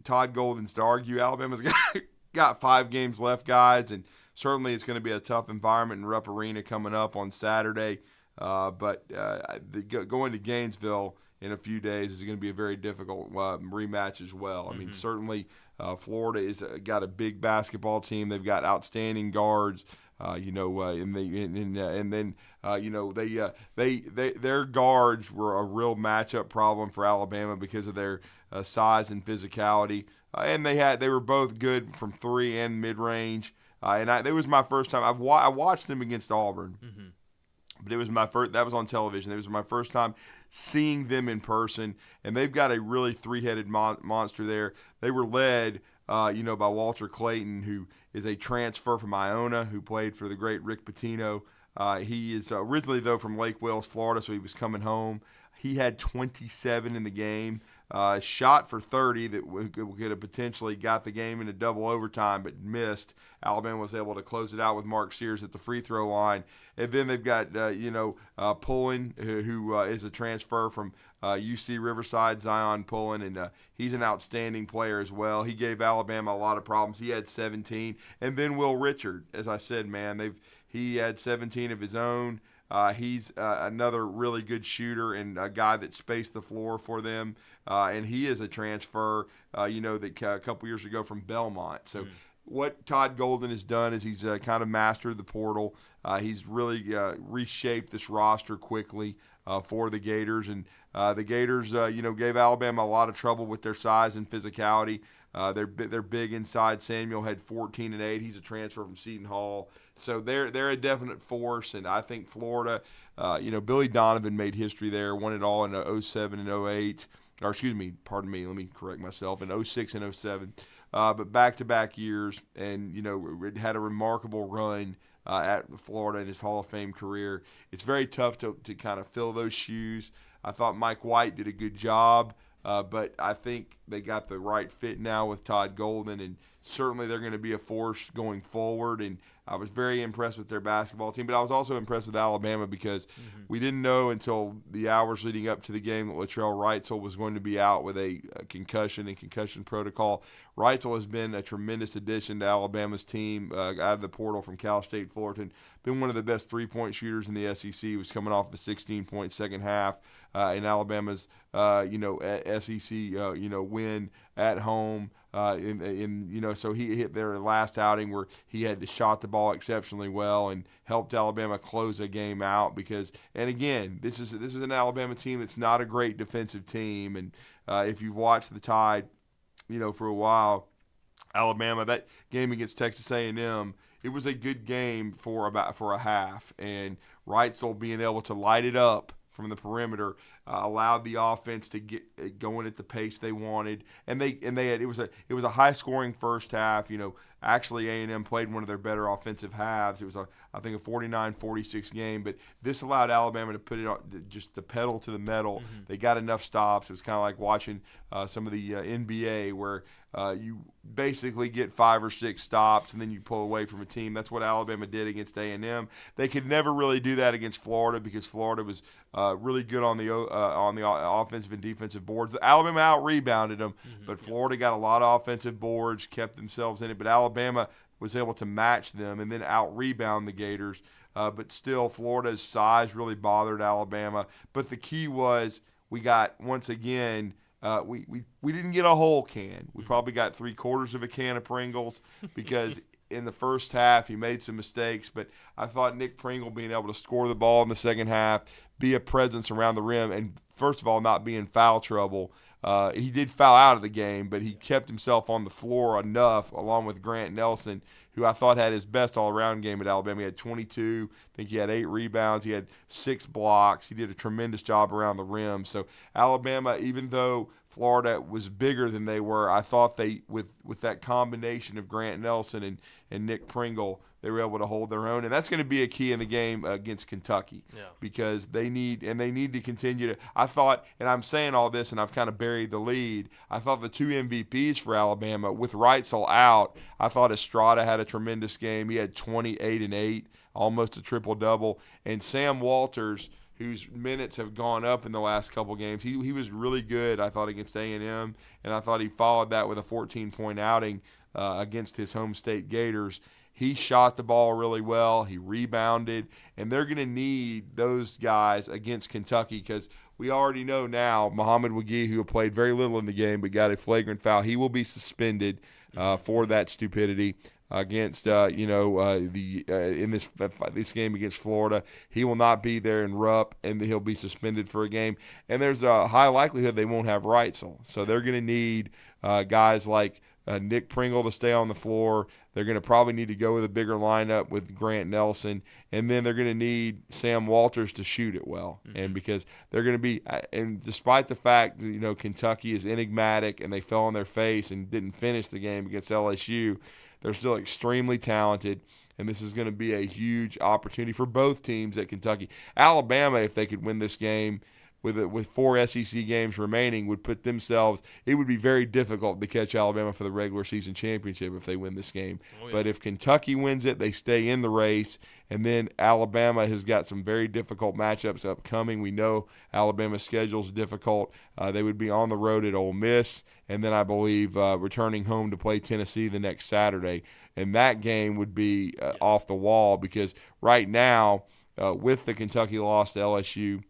Todd Golden's to argue. Alabama's got 5 games left, guys, and certainly it's going to be a tough environment in Rupp Arena coming up on Saturday. But going to Gainesville in a few days is going to be a very difficult rematch as well. I mean, certainly Florida is got a big basketball team. They've got outstanding guards. And then their guards were a real matchup problem for Alabama because of their size and physicality, and they were both good from 3 and mid range. It was my first time. I watched them against Auburn, but it was my first. That was on television. It was my first time seeing them in person, and they've got a really 3-headed monster there. They were led by Walter Clayton, who is a transfer from Iona, who played for the great Rick Pitino. He is originally, though, from Lake Wales, Florida, so he was coming home. He had 27 in the game, shot for 30 that could have potentially got the game into double overtime, but missed. Alabama was able to close it out with Mark Sears at the free throw line. And then they've got, Pullen, who is a transfer from UC Riverside, Zion Pullen, and he's an outstanding player as well. He gave Alabama a lot of problems. He had 17. And then Will Richard, as I said, man, he had 17 of his own. He's another really good shooter and a guy that spaced the floor for them. And he is a transfer, that a couple years ago from Belmont. So what Todd Golden has done is he's kind of mastered the portal. He's really reshaped this roster quickly for the Gators. And the Gators, gave Alabama a lot of trouble with their size and physicality. They're big inside. Samuel had 14 and 8. He's a transfer from Seton Hall. So they're a definite force, and I think Florida, Billy Donovan made history there, won it all in 07 and 08. Or excuse me, pardon me, let me correct myself, in 06 and 07. But back-to-back years, and, it had a remarkable run at Florida in his Hall of Fame career. It's very tough to kind of fill those shoes. I thought Mike White did a good job. But I think they got the right fit now with Todd Golden, and certainly they're going to be a force going forward. And I was very impressed with their basketball team, but I was also impressed with Alabama because we didn't know until the hours leading up to the game that Latrell Wrightsell was going to be out with a concussion and concussion protocol. Wrightsell has been a tremendous addition to Alabama's team out of the portal from Cal State Fullerton. Been one of the best three-point shooters in the SEC. He was coming off a 16-point second half in Alabama's, SEC, win at home. So he hit their last outing where he had shot the ball exceptionally well and helped Alabama close a game out and again, this is an Alabama team that's not a great defensive team. And if you've watched the Tide, for a while, Alabama, that game against Texas A&M, it was a good game for a half, and Wrightsell being able to light it up from the perimeter allowed the offense to get going at the pace they wanted, and they had it was a high scoring first half. Actually A&M played one of their better offensive halves. It was I think a 49-46 game, but this allowed Alabama to put it on just the pedal to the metal. They got enough stops. It was kind of like watching some of the NBA where you basically get 5 or 6 stops and then you pull away from a team. That's what Alabama did against A&M. They could never really do that against Florida because Florida was really good on the offensive and defensive boards. Alabama out-rebounded them, but Florida got a lot of offensive boards, kept themselves in it. But Alabama was able to match them and then out-rebound the Gators. But still, Florida's size really bothered Alabama. But the key was we got, once again, we didn't get a whole can. We probably got 3/4 of a can of Pringles because in the first half he made some mistakes. But I thought Nick Pringle being able to score the ball in the second half, be a presence around the rim, and first of all not be in foul trouble. He did foul out of the game, but he kept himself on the floor enough, along with Grant Nelson, who I thought had his best all-around game at Alabama. He had 22. I think he had 8 rebounds. He had 6 blocks. He did a tremendous job around the rim. So Alabama, even though Florida was bigger than they were, I thought they, with that combination of Grant Nelson and Nick Pringle, they were able to hold their own. And that's going to be a key in the game against Kentucky because they need to continue to – I thought, and I'm saying all this and I've kind of buried the lead, I thought the 2 MVPs for Alabama, with Wrightsell out, I thought Estrada had a tremendous game. He had 28 and 8, almost a triple-double. And Sam Walters – whose minutes have gone up in the last couple games. He was really good, I thought, against A&M, and I thought he followed that with a 14-point outing against his home state Gators. He shot the ball really well. He rebounded, and they're going to need those guys against Kentucky because we already know now Muhammad Wagi, who played very little in the game but got a flagrant foul, he will be suspended for that stupidity against in this game against Florida. He will not be there in Rupp, and he'll be suspended for a game. And there's a high likelihood they won't have Reitzel, so they're going to need guys like Nick Pringle to stay on the floor. They're going to probably need to go with a bigger lineup with Grant Nelson, and then they're going to need Sam Walters to shoot it well. And because they're going to be, and despite the fact Kentucky is enigmatic and they fell on their face and didn't finish the game against LSU, they're still extremely talented, and this is going to be a huge opportunity for both teams at Kentucky. Alabama, if they could win this game, with 4 SEC games remaining, would put themselves – it would be very difficult to catch Alabama for the regular season championship if they win this game. Oh, yeah. But if Kentucky wins it, they stay in the race, and then Alabama has got some very difficult matchups upcoming. We know Alabama's schedule is difficult. They would be on the road at Ole Miss, and then I believe returning home to play Tennessee the next Saturday. And that game would be off the wall because right now, with the Kentucky loss to LSU,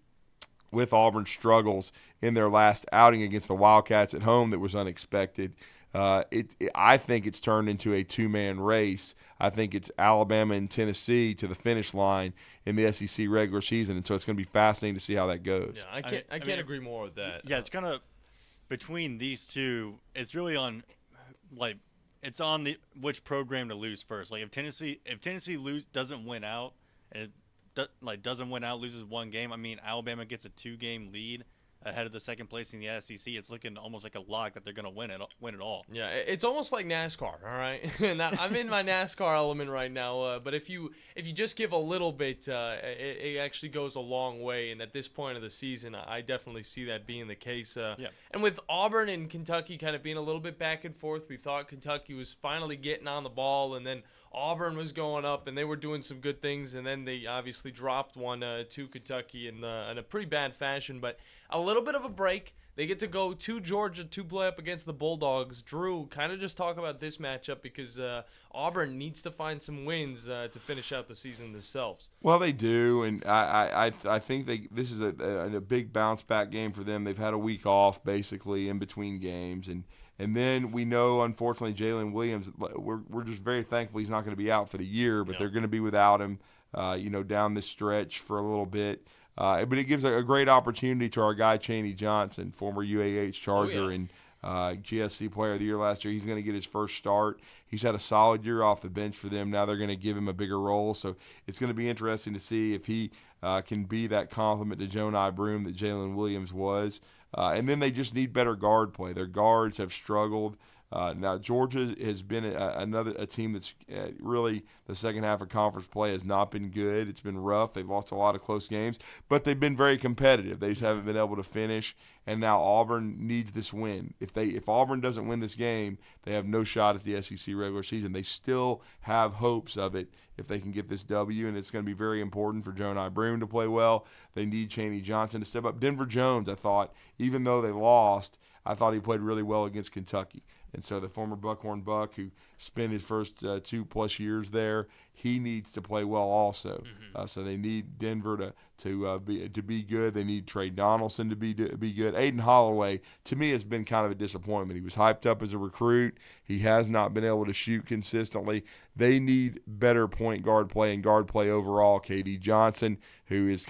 with Auburn's struggles in their last outing against the Wildcats at home that was unexpected, I think it's turned into a two-man race. I think it's Alabama and Tennessee to the finish line in the SEC regular season, and so it's going to be fascinating to see how that goes. Yeah, I can't agree more with that. Yeah, it's kind of between these two. It's really on, it's on which program to lose first. Like if Tennessee doesn't win out, and loses one game. I mean, Alabama gets a 2-game lead ahead of the second place in the SEC. It's looking almost like a lock that they're going to win it all. Yeah, it's almost like NASCAR, all right? And I'm in my NASCAR element right now, but if you just give a little bit, it actually goes a long way. And at this point of the season, I definitely see that being the case. And with Auburn and Kentucky kind of being a little bit back and forth, we thought Kentucky was finally getting on the ball, and then Auburn was going up, and they were doing some good things, and then they obviously dropped one to Kentucky in a pretty bad fashion. But a little bit of a break. They get to go to Georgia to play up against the Bulldogs. Drew, kind of just talk about this matchup because Auburn needs to find some wins to finish out the season themselves. Well, they do, and I think this is a big bounce-back game for them. They've had a week off, basically, in between games, and then we know, unfortunately, Jalen Williams, we're just very thankful he's not going to be out for the year, but they're going to be without him, down this stretch for a little bit. But it gives a great opportunity to our guy, Chaney Johnson, former UAH Charger and GSC Player of the Year last year. He's going to get his first start. He's had a solid year off the bench for them. Now they're going to give him a bigger role. So it's going to be interesting to see if he can be that complement to Jonai Broome that Jalen Williams was. And then they just need better guard play. Their guards have struggled. Now Georgia has been a team that's really the second half of conference play has not been good. It's been rough. They've lost a lot of close games, but they've been very competitive. They just haven't been able to finish. And now Auburn needs this win. If Auburn doesn't win this game, they have no shot at the SEC regular season. They still have hopes of it if they can get this W, and it's going to be very important for Jonai Broome to play well. They need Chaney Johnson to step up. Denver Jones, I thought, even though they lost, I thought he played really well against Kentucky. And so the former Buckhorn Buck, who spent his first 2+ years there, he needs to play well also. So they need Denver to be good. They need Trey Donaldson to be good. Aiden Holloway, to me, has been kind of a disappointment. He was hyped up as a recruit. He has not been able to shoot consistently. They need better point guard play and guard play overall. KD Johnson, who is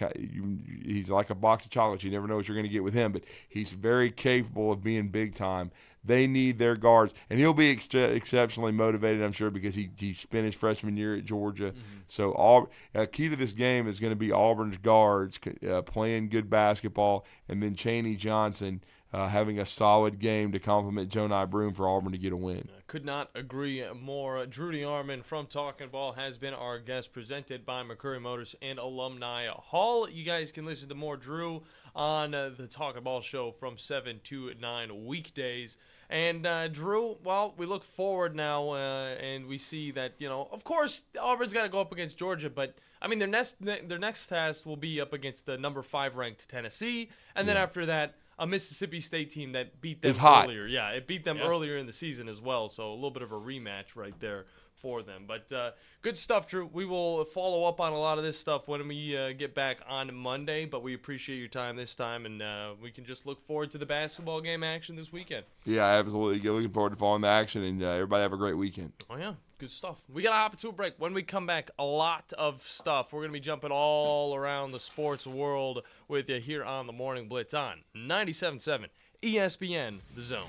he's like a box of chocolates. You never know what you're going to get with him, but he's very capable of being big time. They need their guards, and he'll be exceptionally motivated, I'm sure, because he spent his freshman year at Georgia. So key to this game is going to be Auburn's guards playing good basketball, and then Chaney Johnson having a solid game to complement Jonai Broome for Auburn to get a win. Could not agree more. Drew DeArmond from Talking Ball has been our guest, presented by McCurry Motors and Alumni Hall. You guys can listen to more Drew on the Talking Ball show from 7 to 9 weekdays. And Drew, well, we look forward now, and we see that, of course, Auburn's got to go up against Georgia, but I mean, their next test will be up against the number 5 ranked Tennessee, and then after that, a Mississippi State team that beat them earlier. Yeah, it beat them earlier in the season as well, so a little bit of a rematch right there for them. But good stuff, Drew. We will follow up on a lot of this stuff when we get back on Monday, but we appreciate your time this time, and we can just look forward to the basketball game action this weekend. Yeah, absolutely. Looking forward to following the action, and everybody have a great weekend. Oh, yeah. Good stuff. We got to hop into a break. When we come back, a lot of stuff. We're going to be jumping all around the sports world with you here on the Morning Blitz on 97.7 ESPN, The Zone.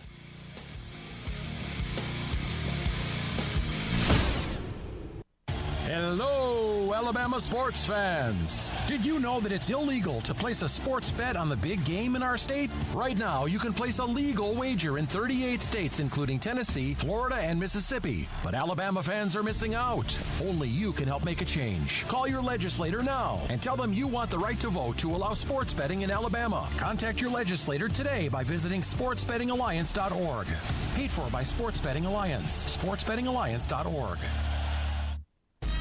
Hello, Alabama sports fans. Did you know that it's illegal to place a sports bet on the big game in our state? Right now, you can place a legal wager in 38 states, including Tennessee, Florida, and Mississippi. But Alabama fans are missing out. Only you can help make a change. Call your legislator now and tell them you want the right to vote to allow sports betting in Alabama. Contact your legislator today by visiting sportsbettingalliance.org. Paid for by Sports Betting Alliance. sportsbettingalliance.org.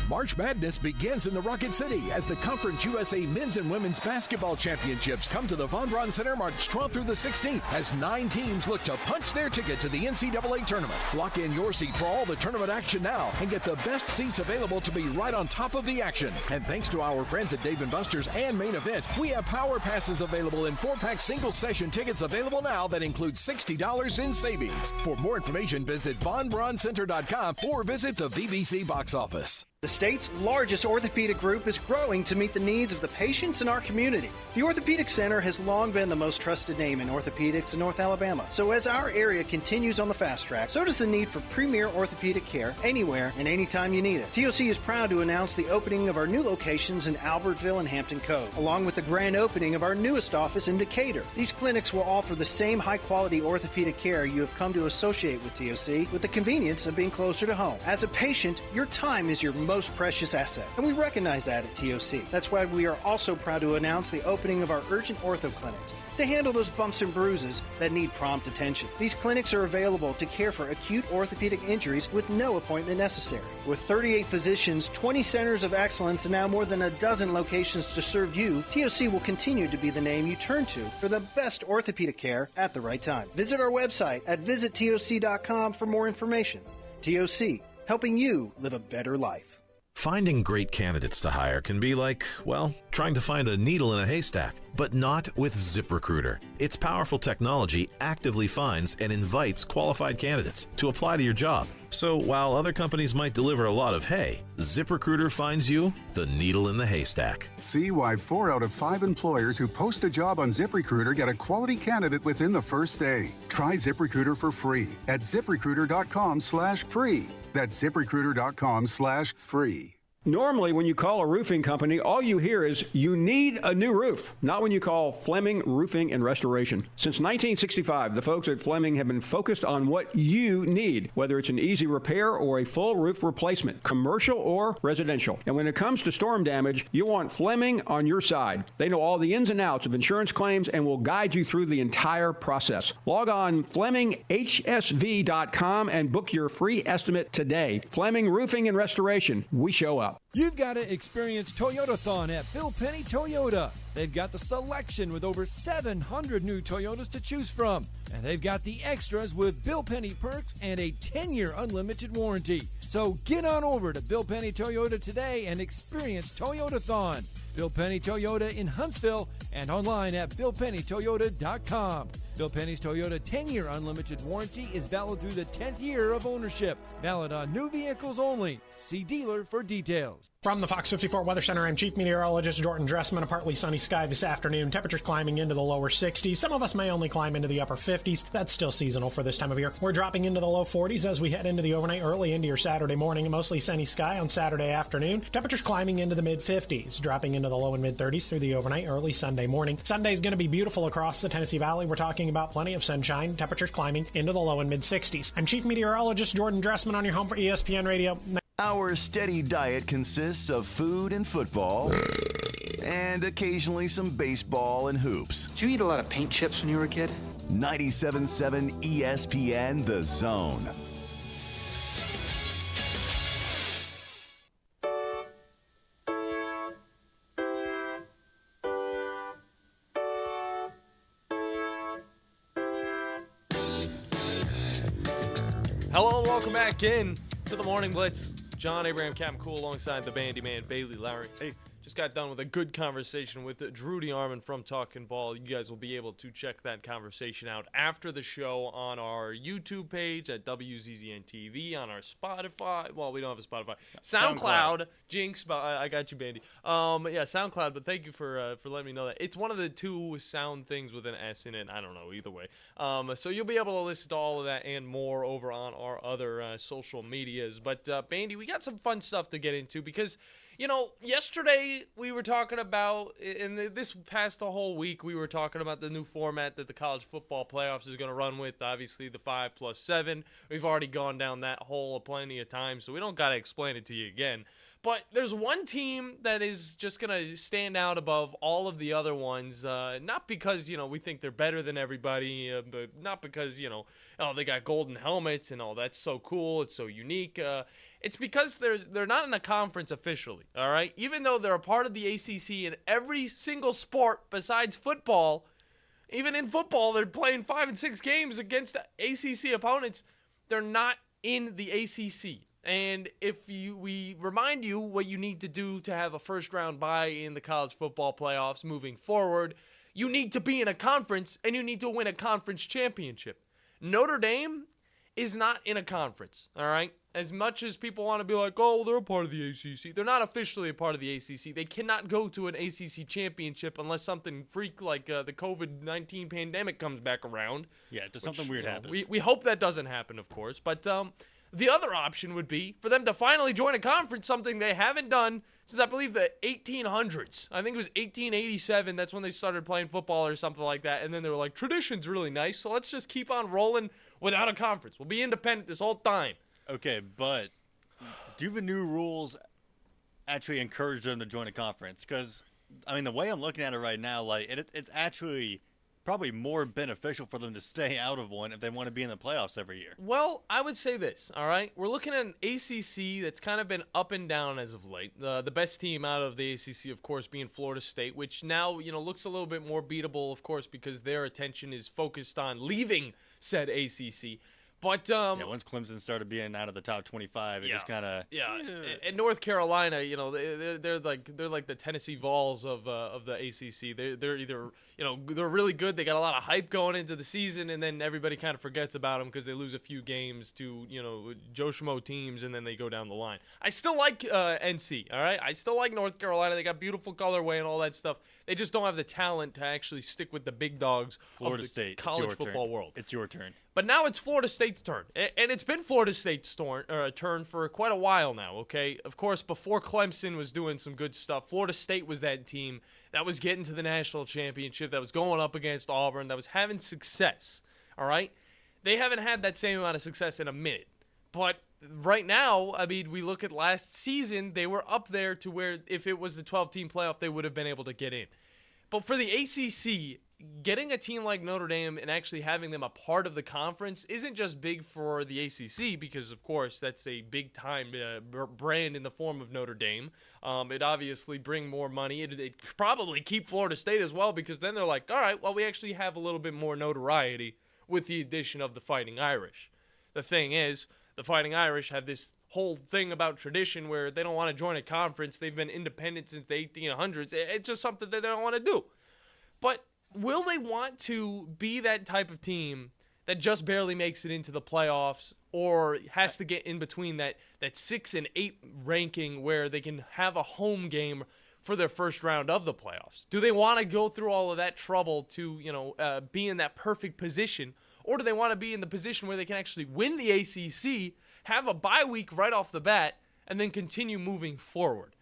March Madness begins in the Rocket City as the Conference USA Men's and Women's Basketball Championships come to the Von Braun Center March 12th through the 16th as 9 teams look to punch their ticket to the NCAA tournament. Lock in your seat for all the tournament action now and get the best seats available to be right on top of the action. And thanks to our friends at Dave & Buster's and Main Event, we have Power Passes available and 4-pack single session tickets available now that include $60 in savings. For more information, visit VonBraunCenter.com or visit the VBC box office. The state's largest orthopedic group is growing to meet the needs of the patients in our community. The Orthopedic Center has long been the most trusted name in orthopedics in North Alabama. So as our area continues on the fast track, so does the need for premier orthopedic care anywhere and anytime you need it. TOC is proud to announce the opening of our new locations in Albertville and Hampton Cove, along with the grand opening of our newest office in Decatur. These clinics will offer the same high-quality orthopedic care you have come to associate with TOC, with the convenience of being closer to home. As a patient, your time is your most precious asset, and we recognize that at TOC. That's why we are also proud to announce the opening of our urgent ortho clinics to handle those bumps and bruises that need prompt attention. These clinics are available to care for acute orthopedic injuries with no appointment necessary. With 38 physicians, 20 centers of excellence, and now more than a dozen locations to serve you, TOC will continue to be the name you turn to for the best orthopedic care at the right time. Visit our website at visittoc.com for more information. TOC, helping you live a better life. Finding great candidates to hire can be like, well, trying to find a needle in a haystack, but not with ZipRecruiter. Its powerful technology actively finds and invites qualified candidates to apply to your job. So while other companies might deliver a lot of hay, ZipRecruiter finds you the needle in the haystack. See why 4 out of 5 employers who post a job on ZipRecruiter get a quality candidate within the first day. Try ZipRecruiter for free at ZipRecruiter.com/free. That's ZipRecruiter.com/free. Normally, when you call a roofing company, all you hear is, you need a new roof. Not when you call Fleming Roofing and Restoration. Since 1965, the folks at Fleming have been focused on what you need, whether it's an easy repair or a full roof replacement, commercial or residential. And when it comes to storm damage, you want Fleming on your side. They know all the ins and outs of insurance claims and will guide you through the entire process. Log on FlemingHSV.com and book your free estimate today. Fleming Roofing and Restoration. We show up. You've got to experience Toyotathon at Bill Penny Toyota. They've got the selection with over 700 new Toyotas to choose from. And they've got the extras with Bill Penny perks and a 10-year unlimited warranty. So get on over to Bill Penny Toyota today and experience Toyotathon. Bill Penny Toyota in Huntsville and online at BillPennyToyota.com. Bill Penny's Toyota 10-year unlimited warranty is valid through the 10th year of ownership. Valid on new vehicles only. See dealer for details. From the Fox 54 Weather Center, I'm Chief Meteorologist Jordan Dressman. A partly sunny sky this afternoon. Temperatures climbing into the lower 60s. Some of us may only climb into the upper 50s. That's still seasonal for this time of year. We're dropping into the low 40s as we head into the overnight early into your Saturday morning. Mostly sunny sky on Saturday afternoon. Temperatures climbing into the mid 50s. Dropping into the low and mid 30s through the overnight early Sunday morning. Sunday's going to be beautiful across the Tennessee Valley. We're talking about plenty of sunshine. Temperatures climbing into the low and mid 60s. I'm Chief Meteorologist Jordan Dressman on your home for ESPN Radio. Our steady diet consists of food and football, and occasionally some baseball and hoops. Did you eat a lot of paint chips when you were a kid? 97.7 ESPN The Zone. Hello and welcome back in to the Morning Blitz. John Abraham, Captain Cool, alongside the Bandiman, Bailey Lowery. Hey. Just got done with a good conversation with Drew DeArmond from Talkin' Ball. You guys will be able to check that conversation out after the show on our YouTube page at WZZN TV, on our Spotify. Well, we don't have a Spotify. SoundCloud. Jinx, but I got you, Bandy. Yeah, SoundCloud, but thank you for letting me know that. It's one of the two sound things with an S in it. I don't know, either way. So you'll be able to listen to all of that and more over on our other social medias. But, Bandy, we got some fun stuff to get into because – you know, yesterday we were talking about, and this past the whole week, we were talking about the new format that the college football playoffs is going to run with, obviously the 5+7. We've already gone down that hole plenty of times, so we don't got to explain it to you again. But there's one team that is just going to stand out above all of the other ones, not because, you know, we think they're better than everybody, but not because, you know, oh, they got golden helmets and oh, that's so cool, it's so unique. It's because they're not in a conference officially, all right? Even though they're a part of the ACC in every single sport besides football, even in football, they're playing 5 and 6 games against ACC opponents. They're not in the ACC. And if we remind you what you need to do to have a first-round bye in the college football playoffs moving forward, you need to be in a conference, and you need to win a conference championship. Notre Dame is not in a conference, all right? As much as people want to be like, oh, well, they're a part of the ACC, they're not officially a part of the ACC. They cannot go to an ACC championship unless something freak like the COVID-19 pandemic comes back around. Yeah, does something weird happen. We hope that doesn't happen, of course. But the other option would be for them to finally join a conference, something they haven't done since, I believe, the 1800s. I think it was 1887. That's when they started playing football or something like that. And then they were like, tradition's really nice, so let's just keep on rolling without a conference. We'll be independent this whole time. Okay, but do the new rules actually encourage them to join a conference? Because, I mean, the way I'm looking at it right now, like it's actually probably more beneficial for them to stay out of one if they want to be in the playoffs every year. Well, I would say this, all right? We're looking at an ACC that's kind of been up and down as of late. The best team out of the ACC, of course, being Florida State, which now, you know, looks a little bit more beatable, of course, because their attention is focused on leaving said ACC. But once Clemson started being out of the top 25, it just kind of And North Carolina, you know, they're like the Tennessee Vols of the ACC. They're either, you know, they're really good. They got a lot of hype going into the season, and then everybody kind of forgets about them because they lose a few games to, you know, Joe Schmo teams, and then they go down the line. I still like NC. All right, I still like North Carolina. They got beautiful colorway and all that stuff. They just don't have the talent to actually stick with the big dogs Florida of the State, college football world. It's your turn. But now it's Florida State's turn. And it's been Florida State's turn for quite a while now, okay? Of course, before Clemson was doing some good stuff, Florida State was that team that was getting to the national championship, that was going up against Auburn, that was having success, all right? They haven't had that same amount of success in a minute. But right now, I mean, we look at last season, they were up there to where if it was the 12-team playoff, they would have been able to get in. But for the ACC, getting a team like Notre Dame and actually having them a part of the conference isn't just big for the ACC because, of course, that's a big-time brand in the form of Notre Dame. It obviously bring more money. It'd probably keep Florida State as well because then they're like, all right, well, we actually have a little bit more notoriety with the addition of the Fighting Irish. The thing is, the Fighting Irish have this whole thing about tradition where they don't want to join a conference. They've been independent since the 1800s. It's just something that they don't want to do. But will they want to be that type of team that just barely makes it into the playoffs or has to get in between that 6 and 8 ranking where they can have a home game for their first round of the playoffs? Do they want to go through all of that trouble to, you know, be in that perfect position, or do they want to be in the position where they can actually win the ACC, have a bye week right off the bat, and then continue moving forward?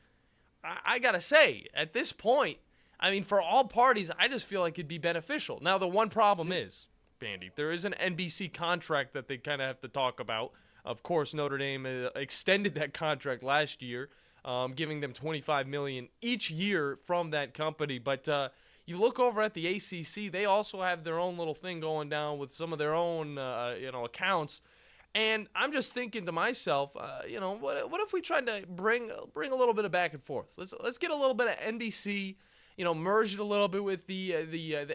I got to say, at this point, I mean, for all parties, I just feel like it'd be beneficial. Now, the one problem is, Bandy, there is an NBC contract that they kind of have to talk about. Of course, Notre Dame extended that contract last year, giving them $25 million each year from that company. But You look over at the ACC, they also have their own little thing going down with some of their own, accounts. And I'm just thinking to myself, what if we tried to bring a little bit of back and forth? Let's get a little bit of NBC, merge it a little bit with the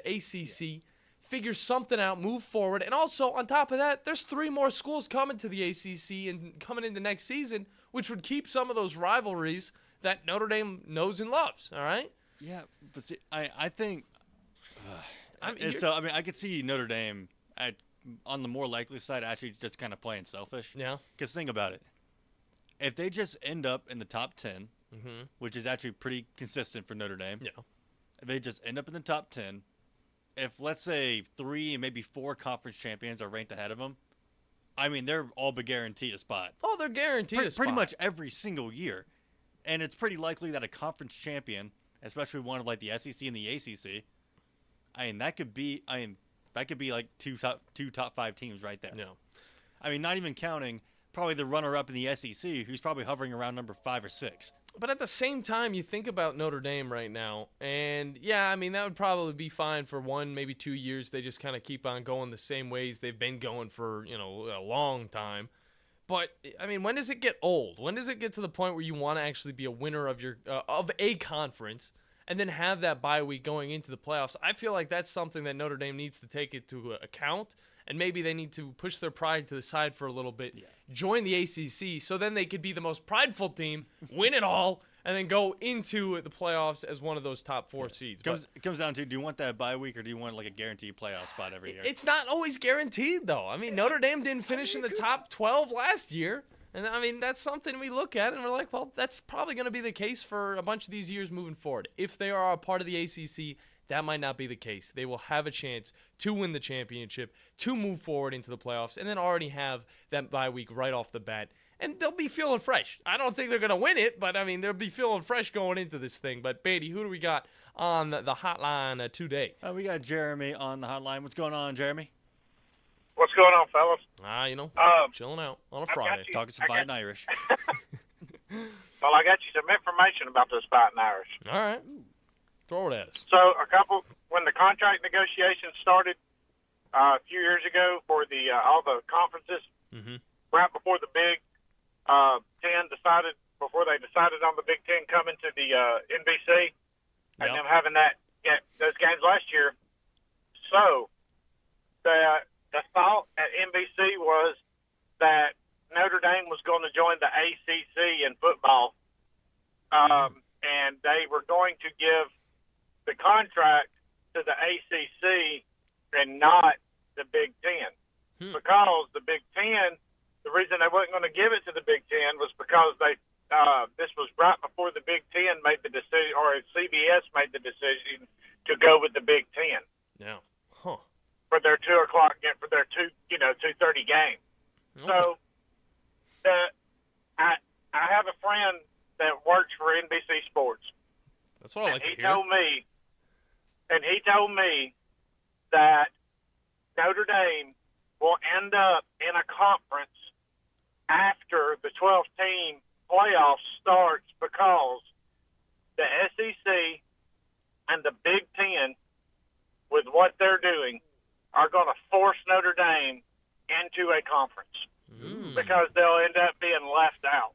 ACC, figure something out, move forward. And also, on top of that, there's 3 more schools coming to the ACC and coming into next season, which would keep some of those rivalries that Notre Dame knows and loves, all right? Yeah, but see, I think I could see Notre Dame on the more likely side actually just kind of playing selfish. Yeah. Because think about it. If they just end up in the top 10, which is actually pretty consistent for Notre Dame. Yeah. If they just end up in the top 10, if let's say 3 and maybe 4 conference champions are ranked ahead of them, I mean, they're all but guaranteed a spot. Oh, they're guaranteed a spot. Pretty much every single year. And it's pretty likely that a conference champion, especially one of like the SEC and the ACC, that could be like two top 5 teams right there. No. I mean, not even counting probably the runner-up in the SEC, who's probably hovering around number 5 or 6. But at the same time, you think about Notre Dame right now, and that would probably be fine for 1, maybe 2 years. They just kind of keep on going the same ways they've been going for, a long time. But, when does it get old? When does it get to the point where you want to actually be a winner of of a conference and then have that bye week going into the playoffs? I feel like that's something that Notre Dame needs to take into account, and maybe they need to push their pride to the side for a little bit, join the ACC, so then they could be the most prideful team, win it all, and then go into the playoffs as one of those top 4 seeds. It comes down to, do you want that bye week or do you want like a guaranteed playoff spot every year? It's not always guaranteed, though. Notre Dame didn't finish in the top 12 last year. And, that's something we look at and we're like, well, that's probably going to be the case for a bunch of these years moving forward. If they are a part of the ACC, that might not be the case. They will have a chance to win the championship, to move forward into the playoffs, and then already have that bye week right off the bat. And they'll be feeling fresh. I don't think they're going to win it, but, they'll be feeling fresh going into this thing. But, Beatty, who do we got on the hotline today? We got Jeremy on the hotline. What's going on, Jeremy? What's going on, fellas? Chilling out on a Friday. Talking some Fighting Irish. Well, I got you some information about those Fighting Irish. All right. Throw it at us. So, when the contract negotiations started a few years ago for the all the conferences, right before the Big 10 before they decided on the Big 10 coming to the NBC, and them having those games last year. So, the thought at NBC was that Notre Dame was going to join the ACC in football, and they were going to give the contract to the ACC and not the Big 10. Because the Big 10, the reason they wasn't going to give it to the Big 10 was because this was right before the Big 10 made the decision, or CBS made the decision to go with the Big 10. Yeah. Huh. For their 2 o'clock game, for their 2:30 game. Okay. So, I have a friend that works for NBC Sports. That's what I like to hear. He told me that Notre Dame will end up in a conference after the 12-team playoff starts because the SEC and the Big 10, with what they're doing, are going to force Notre Dame into a conference because they'll end up being left out.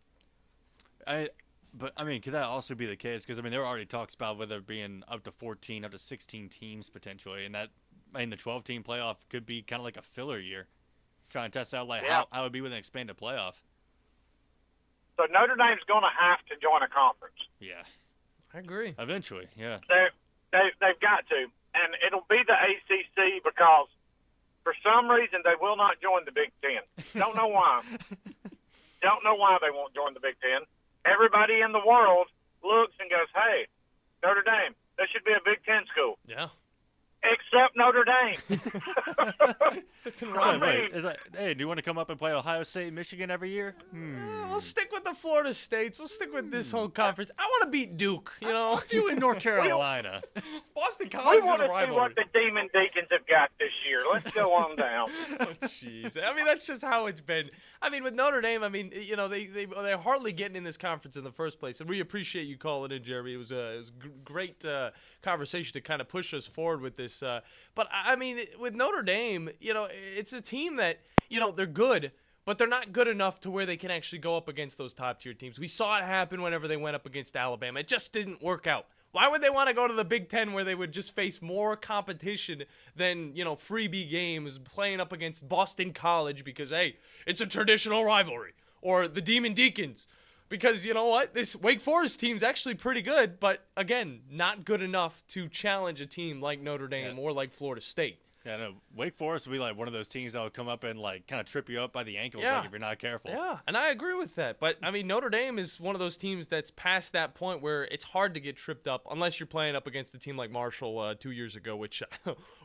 But could that also be the case? Because there are already talks about whether it being up to 14, up to 16 teams potentially, and the 12-team playoff could be kind of like a filler year, trying to test out how it would be with an expanded playoff. So Notre Dame's going to have to join a conference. Yeah, I agree. Eventually, yeah. They've got to, and it'll be the ACC because for some reason they will not join the Big 10. Don't know why. Don't know why they won't join the Big 10. Everybody in the world looks and goes, hey, Notre Dame, there should be a Big 10 school. Yeah. except Notre Dame. Hey, do you want to come up and play Ohio State and Michigan every year? We'll stick with the Florida States. We'll stick with this whole conference. I want to beat Duke, you know. I'll do in North Carolina. Boston We College is want a to see rivalry. what the Demon Deacons have got this year. Let's go on down. Oh, jeez. I mean, that's just how it's been. I mean, with Notre Dame, I mean, you know, they're hardly getting in this conference in the first place, and we appreciate you calling in, Jeremy. It was a great conversation to kind of push us forward with this. But I mean, with Notre Dame, you know, it's a team that, you know, they're good, but they're not good enough to where they can actually go up against those top-tier teams. We saw it happen whenever they went up against Alabama. It just didn't work out. Why would they want to go to the Big Ten where they would just face more competition than, you know, freebie games playing up against Boston College because, hey, it's a traditional rivalry, or the Demon Deacons? Because, you know what, this Wake Forest team's actually pretty good, but, again, not good enough to challenge a team like Notre Dame or like Florida State. Yeah, no, Wake Forest will be like one of those teams that will come up and like kind of trip you up by the ankles like if you're not careful. Yeah, and I agree with that. But, I mean, Notre Dame is one of those teams that's past that point where it's hard to get tripped up unless you're playing up against a team like Marshall 2 years ago, which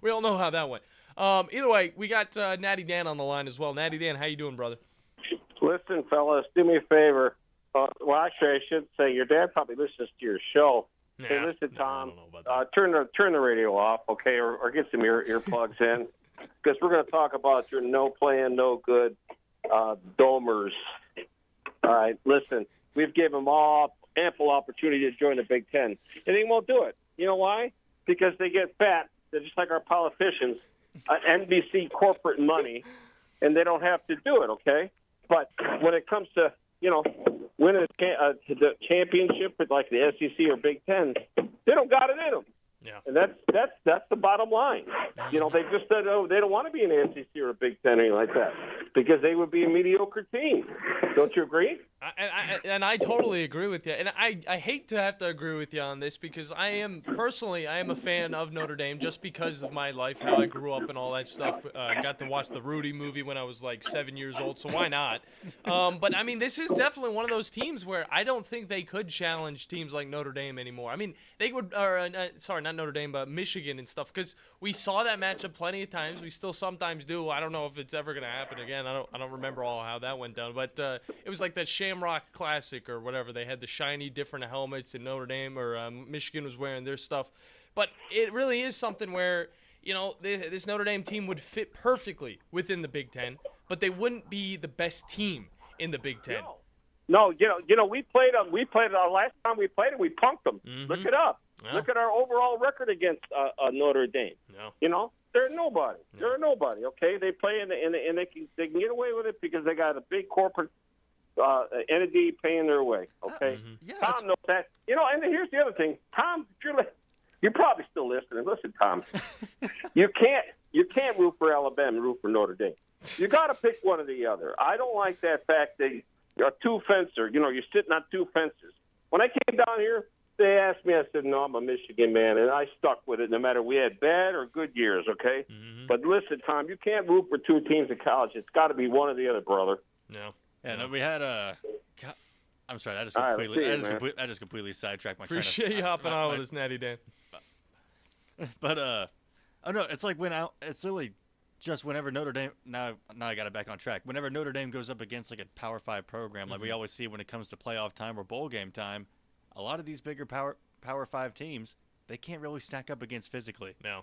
we all know how that went. Either way, we got Natty Dan on the line as well. Natty Dan, how you doing, brother? Listen, fellas, do me a favor. Well, actually, I should say your dad probably listens to your show. Yeah. Hey, listen, Tom, turn the radio off, okay, or get some earplugs in, because we're going to talk about your no plan, no good domers. All right, listen, we've given them all ample opportunity to join the Big Ten, and they won't do it. You know why? Because they get fat. They're just like our politicians, NBC corporate money, and they don't have to do it, okay? But when it comes to, you know, winning the championship with like the SEC or Big Ten, they don't got it in them. Yeah. And that's the bottom line. You know, they just said, oh, they don't want to be in the SEC or a Big Ten or anything like that because they would be a mediocre team. Don't you agree? I totally agree with you. And I hate to have to agree with you on this because I am a fan of Notre Dame just because of my life, how I grew up and all that stuff. Got to watch the Rudy movie when I was like 7 years old, so why not? But, I mean, this is definitely one of those teams where I don't think they could challenge teams like Notre Dame anymore. I mean, they would – sorry, not Notre Dame, but Michigan and stuff because we saw that matchup plenty of times. We still sometimes do. I don't know if it's ever going to happen again. I don't remember all how that went down. But it was like that Shamrock Classic or whatever. They had the shiny different helmets in Notre Dame or Michigan was wearing their stuff. But it really is something where, you know, this Notre Dame team would fit perfectly within the Big Ten, but they wouldn't be the best team in the Big Ten. No, you know, we played last time we played them, we punked them. Mm-hmm. Look it up. Yeah. Look at our overall record against Notre Dame. No. You know, they're nobody. No. They're nobody. Okay, they play and they can get away with it because they got a big corporate entity paying their way. Okay, Tom knows that. You know, and here's the other thing, Tom. You're probably still listening. Listen, Tom, you can't root for Alabama and root for Notre Dame. You got to pick one or the other. I don't like that fact that you're a two-fencer. You know, you're sitting on two fences. When I came down here, they asked me, I said, no, I'm a Michigan man, and I stuck with it no matter we had bad or good years, okay? Mm-hmm. But listen, Tom, you can't root for two teams in college. It's got to be one or the other, brother. No. Yeah, no, we had I'm sorry, I just completely sidetracked my Appreciate you hopping on with us, Natty Dan. But oh no, it's like it's really just whenever Notre Dame. Now I got it back on track. Whenever Notre Dame goes up against like a Power 5 program, like we always see when it comes to playoff time or bowl game time, a lot of these bigger Power 5 teams, they can't really stack up against physically. No.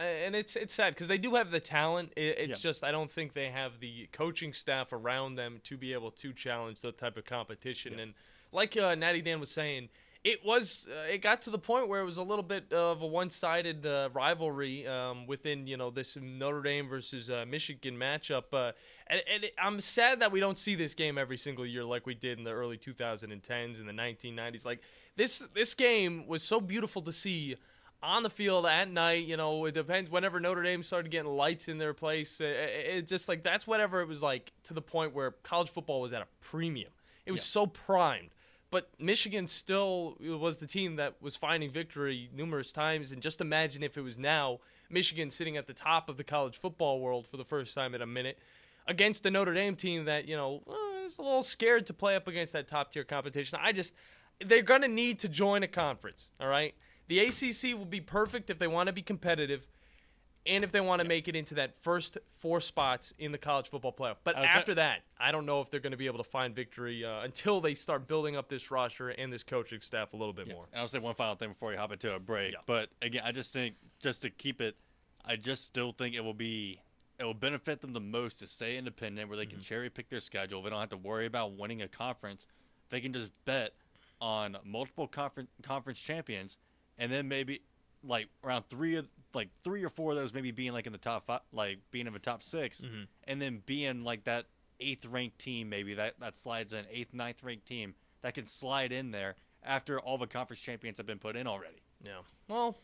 And it's sad because they do have the talent. It's just I don't think they have the coaching staff around them to be able to challenge that type of competition. Yeah. And like Natty Dan was saying, it got to the point where it was a little bit of a one-sided rivalry within this Notre Dame versus Michigan matchup. And I'm sad that we don't see this game every single year like we did in the early 2010s and the 1990s. Like this game was so beautiful to see on the field at night. It depends whenever Notre Dame started getting lights in their place. It just like that's whatever it was like to the point where college football was at a premium. It was so primed. But Michigan still was the team that was finding victory numerous times. And just imagine if it was now Michigan sitting at the top of the college football world for the first time in a minute against the Notre Dame team that, is a little scared to play up against that top-tier competition. They're going to need to join a conference, all right? The ACC will be perfect if they want to be competitive. and if they want to make it into that first 4 spots in the college football playoff. But after that, I don't know if they're going to be able to find victory until they start building up this roster and this coaching staff a little bit more. And I'll say one final thing before you hop into a break. Yeah. But, again, I just think just to keep it, I just still think it will benefit them the most to stay independent where they can cherry-pick their schedule. They don't have to worry about winning a conference. They can just bet on multiple conference champions and then maybe like around 3 or 4 of those maybe being like in the top 5, like being in the top 6, and then being like that 8th ranked team maybe that slides in, 8th, 9th ranked team that can slide in there after all the conference champions have been put in already. Yeah. Well,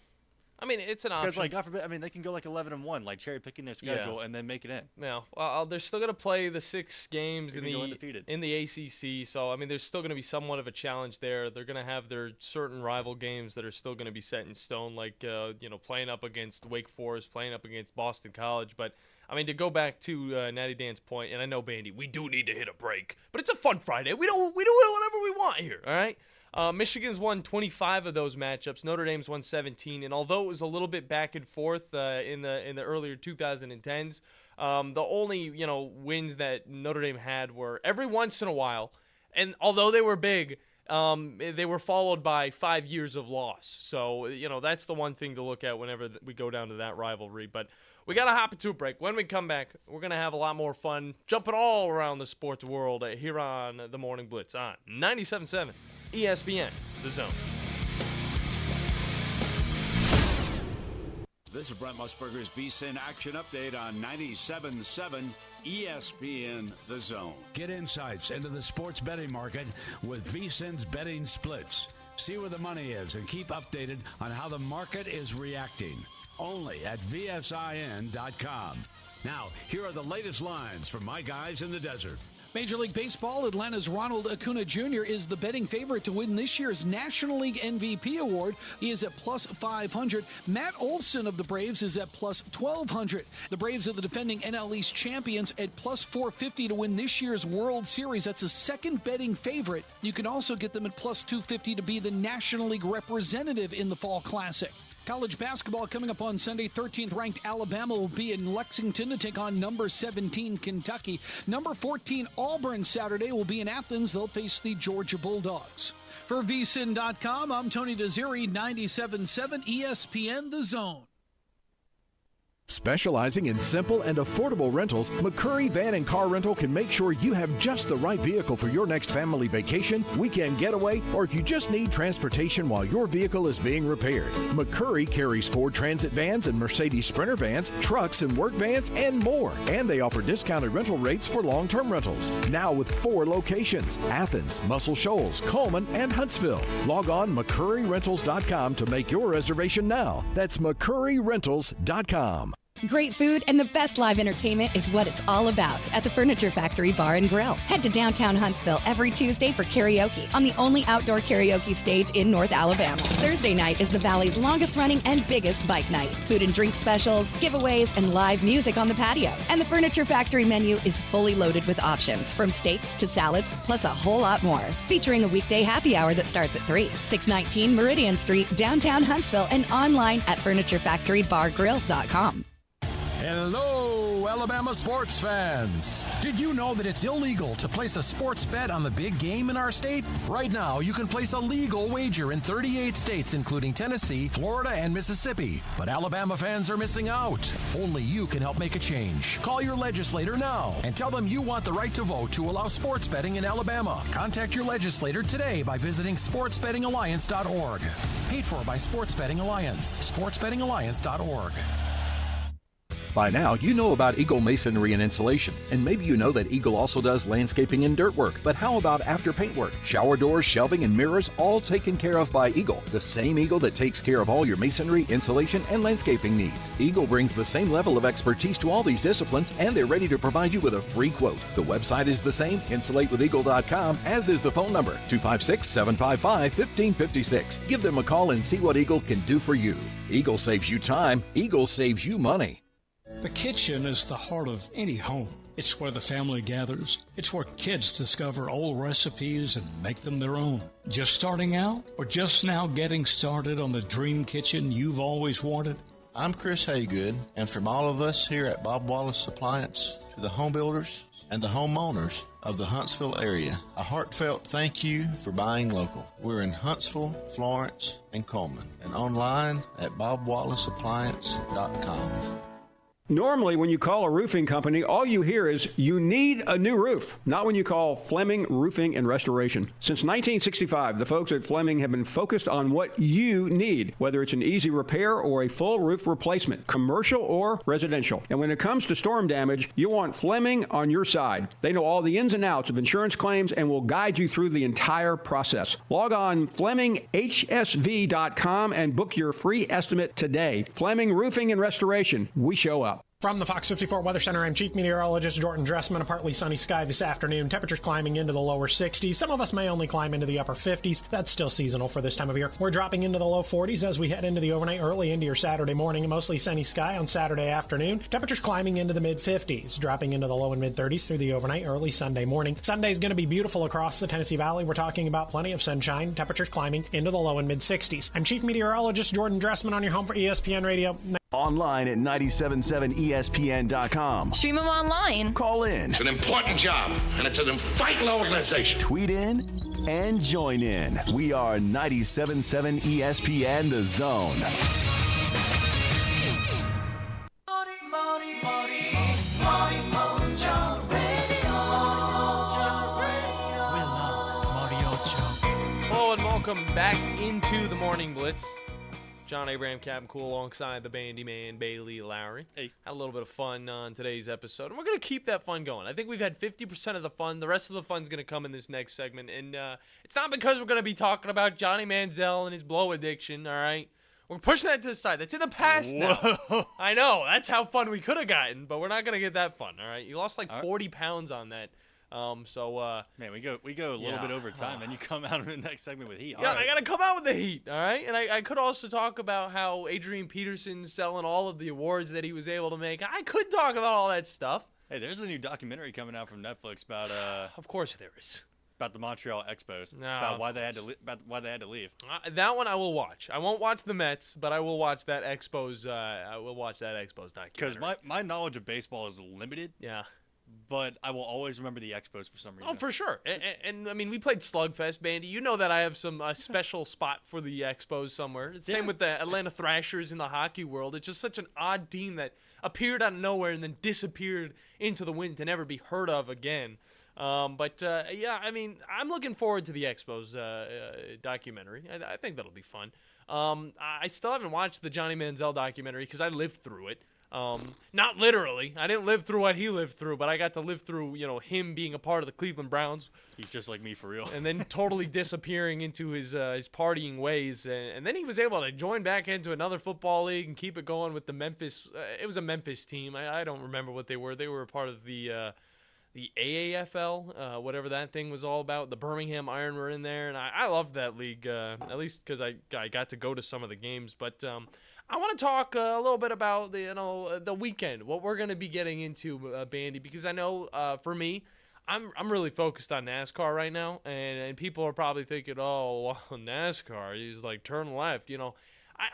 I mean, it's an option. Because, like, God forbid, I mean, they can go like 11-1, like cherry picking their schedule and then make it in. Yeah. Well, they're still going to play the 6 games in the ACC, so I mean, there's still going to be somewhat of a challenge there. They're going to have their certain rival games that are still going to be set in stone, like playing up against Wake Forest, playing up against Boston College. But I mean, to go back to Natty Dan's point, and I know Bandy, we do need to hit a break, but it's a fun Friday. We do whatever we want here. All right. Michigan's won 25 of those matchups. Notre Dame's won 17, and although it was a little bit back and forth in the earlier 2010s, the only wins that Notre Dame had were every once in a while, and although they were big, they were followed by 5 years of loss. So that's the one thing to look at whenever we go down to that rivalry. But we got to hop into a break. When we come back, we're going to have a lot more fun jumping all around the sports world here on the Morning Blitz on 97.7 ESPN, The Zone. This is Brent Musburger's VSiN Action Update on 97.7 ESPN, The Zone. Get insights into the sports betting market with VSiN's betting splits. See where the money is and keep updated on how the market is reacting. Only at VSIN.com. Now, here are the latest lines from my guys in the desert. Major League Baseball, Atlanta's Ronald Acuna Jr. is the betting favorite to win this year's National League MVP award. He is at plus 500. Matt Olson of the Braves is at plus 1,200. The Braves are the defending NL East champions at plus 450 to win this year's World Series. That's a second betting favorite. You can also get them at plus 250 to be the National League representative in the Fall Classic. College basketball coming up on Sunday. 13th ranked Alabama will be in Lexington to take on number 17 Kentucky. Number 14 Auburn Saturday will be in Athens. They'll face the Georgia Bulldogs. For VSiN.com, I'm Tony Desiri, 97.7 ESPN The Zone. Specializing in simple and affordable rentals, McCurry Van and Car Rental can make sure you have just the right vehicle for your next family vacation, weekend getaway, or if you just need transportation while your vehicle is being repaired. McCurry carries Ford Transit vans and Mercedes Sprinter vans, trucks and work vans, and more. And they offer discounted rental rates for long-term rentals. Now with 4 locations: Athens, Muscle Shoals, Coleman, and Huntsville. Log on McCurryRentals.com to make your reservation now. That's McCurryRentals.com. Great food and the best live entertainment is what it's all about at the Furniture Factory Bar and Grill. Head to downtown Huntsville every Tuesday for karaoke on the only outdoor karaoke stage in North Alabama. Thursday night is the Valley's longest running and biggest bike night. Food and drink specials, giveaways, and live music on the patio. And the Furniture Factory menu is fully loaded with options from steaks to salads, plus a whole lot more. Featuring a weekday happy hour that starts at 3. 619 Meridian Street, downtown Huntsville, and online at FurnitureFactoryBarGrill.com. Hello, Alabama sports fans. Did you know that it's illegal to place a sports bet on the big game in our state? Right now, you can place a legal wager in 38 states, including Tennessee, Florida, and Mississippi. But Alabama fans are missing out. Only you can help make a change. Call your legislator now and tell them you want the right to vote to allow sports betting in Alabama. Contact your legislator today by visiting sportsbettingalliance.org. Paid for by Sports Betting Alliance. sportsbettingalliance.org. By now, you know about Eagle Masonry and Insulation, and maybe you know that Eagle also does landscaping and dirt work. But how about after paint work? Shower doors, shelving, and mirrors, all taken care of by Eagle, the same Eagle that takes care of all your masonry, insulation, and landscaping needs. Eagle brings the same level of expertise to all these disciplines, and they're ready to provide you with a free quote. The website is the same, insulatewitheagle.com, as is the phone number, 256-755-1556. Give them a call and see what Eagle can do for you. Eagle saves you time. Eagle saves you money. The kitchen is the heart of any home. It's where the family gathers. It's where kids discover old recipes and make them their own. Just starting out or just now getting started on the dream kitchen you've always wanted? I'm Chris Haygood, and from all of us here at Bob Wallace Appliance to the home builders and the homeowners of the Huntsville area, a heartfelt thank you for buying local. We're in Huntsville, Florence, and Coleman, and online at bobwallaceappliance.com. Normally, when you call a roofing company, all you hear is, you need a new roof. Not when you call Fleming Roofing and Restoration. Since 1965, the folks at Fleming have been focused on what you need, whether it's an easy repair or a full roof replacement, commercial or residential. And when it comes to storm damage, you want Fleming on your side. They know all the ins and outs of insurance claims and will guide you through the entire process. Log on FlemingHSV.com and book your free estimate today. Fleming Roofing and Restoration. We show up. From the Fox 54 Weather Center, I'm Chief Meteorologist Jordan Dressman. A partly sunny sky this afternoon. Temperatures climbing into the lower 60s. Some of us may only climb into the upper 50s. That's still seasonal for this time of year. We're dropping into the low 40s as we head into the overnight, early into your Saturday morning. A mostly sunny sky on Saturday afternoon. Temperatures climbing into the mid 50s, dropping into the low and mid 30s through the overnight, early Sunday morning. Sunday's going to be beautiful across the Tennessee Valley. We're talking about plenty of sunshine. Temperatures climbing into the low and mid 60s. I'm Chief Meteorologist Jordan Dressman on your home for ESPN Radio. Online at 977ESPN.com. Stream them online. Call in. It's an important job, and it's an vital organization. Tweet in and join in. We are 97.7 ESPN The Zone. Hello and welcome back into the Morning Blitz. John Abraham, Captain Cool, alongside the Bandiman, Bailey Lowery. Hey. Had a little bit of fun on today's episode, and we're going to keep that fun going. I think we've had 50% of the fun. The rest of the fun's going to come in this next segment, and it's not because we're going to be talking about Johnny Manziel and his blow addiction, all right? We're pushing that to the side. That's in the past now. I know. That's how fun we could have gotten, but we're not going to get that fun, all right? You lost like 40 pounds on that. Man, we go a little bit over time, then you come out in the next segment with heat. Yeah, right. I gotta come out with the heat, all right? And I could also talk about how Adrian Peterson's selling all of the awards that he was able to make. I could talk about all that stuff. Hey, there's a new documentary coming out from Netflix about of course there is. About the Montreal Expos. No. About why they had to leave. That one I will watch. I won't watch the Mets, but I will watch that Expos. I will watch that Expos documentary. Because my knowledge of baseball is limited. Yeah. But I will always remember the Expos for some reason. Oh, for sure. And I mean, we played Slugfest, Bandy. You know that I have some special spot for the Expos somewhere. Same with the Atlanta Thrashers in the hockey world. It's just such an odd team that appeared out of nowhere and then disappeared into the wind to never be heard of again. Yeah, I mean, I'm looking forward to the Expos documentary. I think that'll be fun. I still haven't watched the Johnny Manziel documentary because I lived through it. Not literally. I didn't live through what he lived through, but I got to live through, him being a part of the Cleveland Browns. He's just like me for real. And then totally disappearing into his partying ways. And then he was able to join back into another football league and keep it going with the Memphis. It was a Memphis team. I don't remember what they were. They were a part of the AAFL, whatever that thing was all about. The Birmingham Iron were in there. And I loved that league, at least because I got to go to some of the games. But I want to talk a little bit about the weekend, what we're going to be getting into, Bandy, because I know for me, I'm really focused on NASCAR right now, and people are probably thinking, oh, well, NASCAR, he's like turn left,